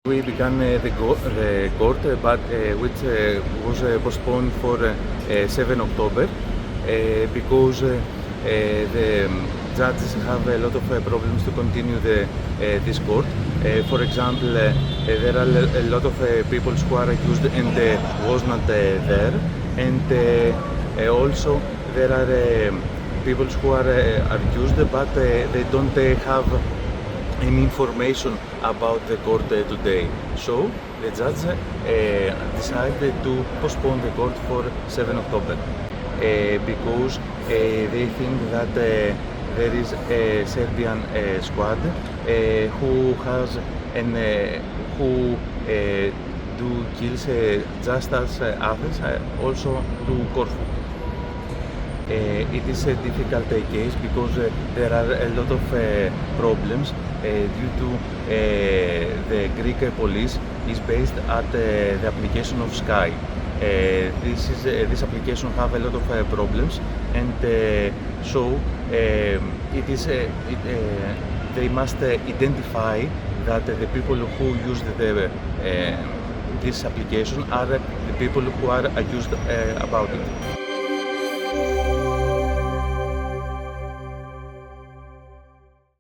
We began the court, but which was postponed for 7 October because the judges have a lot of problems to continue this court. For example, there are a lot of people who are accused and was not there, and also there are people who are accused, but they don't have any information about the court today. So the judge decided to postpone the court for 7 October because they think that there is a Serbian squad who has and who do kills just as Athens, also to Krfu. It is a difficult case because there are a lot of problems due to the Greek police is based at the application of Sky. This application have a lot of problems, and so they must identify that the people who used this application are the people who are accused about it.